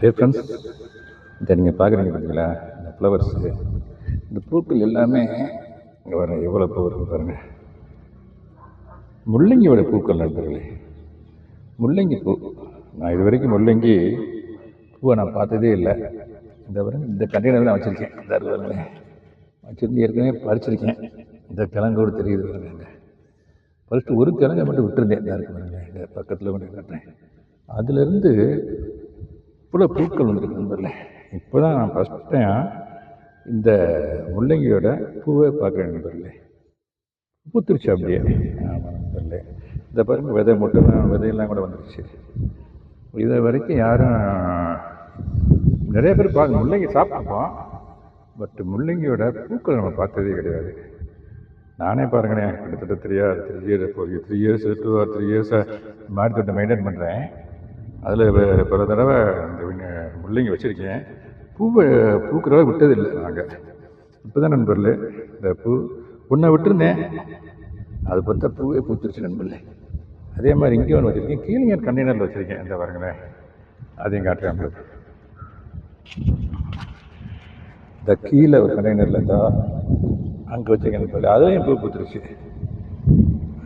Day friends, இதை நீங்கள் பார்க்குறீங்க பார்த்தீங்களா, இந்த ஃப்ளவர்ஸு, இந்த பூக்கள் எல்லாமே இங்கே வர எவ்வளோ பூ இருக்குது பாருங்கள். முள்ளங்கியோட பூக்கள் நண்பர்களே, முள்ளங்கி பூ. நான் இது வரைக்கும் முள்ளங்கி பூவை நான் பார்த்ததே இல்லை. இந்த பாருங்க, இந்த கண்டெய்னர் தான் வச்சுருக்கேன். இந்த பாருங்களேன், வச்சுருந்து ஏற்கனவே பறிச்சிருக்கேன். இந்த கிழங்கோடு தெரியுது பாருங்க. ஃபஸ்ட்டு ஒரு கிழங்கை மட்டும் விட்டுருந்தேன். இந்த இருக்கு பாருங்களேன், இந்த பக்கத்தில் கொண்டு காட்டுறேன். அதிலிருந்து இவ்வளோ பூக்கள் வந்துருக்கு நண்பர்களே. இப்போ தான் நான் ஃபஸ்ட் டைம் இந்த முள்ளங்கியோட பூவை பார்க்குறேன் நண்பர்களே. பூத்துருச்சு அப்படியே. ஆமாம் நண்பர்களே, இந்த பாருங்கள், விதை மட்டும்தான், விதையெல்லாம் கூட வந்துருச்சு. இதை வரைக்கும் யாரும் நிறைய பேர் முள்ளங்கி சாப்பிட்ருப்போம், பட் முள்ளங்கியோட பூக்கள் நம்ம பார்த்ததே கிடையாது. நானே பாருங்களேன், கிட்டத்தட்ட 3 இயர்ஸ் 2 or 3 இயர்ஸாக மாடி தோட்டம் மெயின்டைன் பண்ணுறேன். அதில் பல தடவை இந்த முள்ளங்கி வச்சுருக்கேன். பூவை பூக்கிறவரை விட்டதில்லை நாங்கள். இப்போ தான் நண்பர்களே இந்த பூ ஒன்றை விட்டுருந்தேன், அது பார்த்தா பூவே பூத்துருச்சு நண்பர்களே. அதே மாதிரி இங்கே ஒன்று வச்சுருக்கேன், கீழே கண்டெய்னரில் வச்சுருக்கேன். இந்த பாருங்களேன், அதையும் காட்டுறேன் உங்களுக்கு. இந்த கீழே ஒரு கண்டெய்னரில் இருந்தால் அங்கே வச்சுருக்கேன் நண்பர்களே, அதுலேயும் பூ பூத்துருச்சு.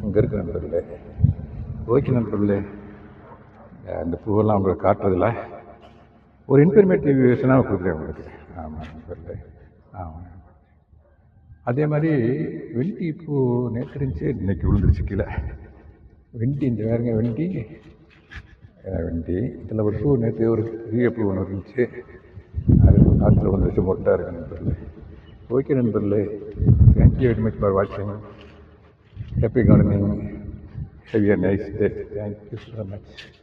அங்கே இருக்கு நண்பர்களே. ஓகே நண்பர்களே, இந்த பூவெல்லாம் உங்களுக்கு காட்டுறதில்ல, ஒரு இன்ஃபர்மேட்டிவ் விஷயமாக கொடுக்குறேன் உங்களுக்கு. ஆமாம் நண்பர்களே, ஆமாம். அதே மாதிரி வெண்டி பூ நேற்று இருந்துச்சு, இன்றைக்கி விழுந்துருச்சு கீழே. வெண்டி, இந்த வேறுங்க வெண்டி, வெண்டி இதில் ஒரு பூ நேற்று ஒரு பெரிய பூ ஒன்று இருந்துச்சு, அது காற்றுல வந்துருச்சு, மொட்டாக இருக்கு நண்பர்களே. ஓகே நண்பர்களே, தேங்க்யூ வெரி மச் ஃபார் வாட்சிங். Happy gardening. Have a nice day. Thank you so much.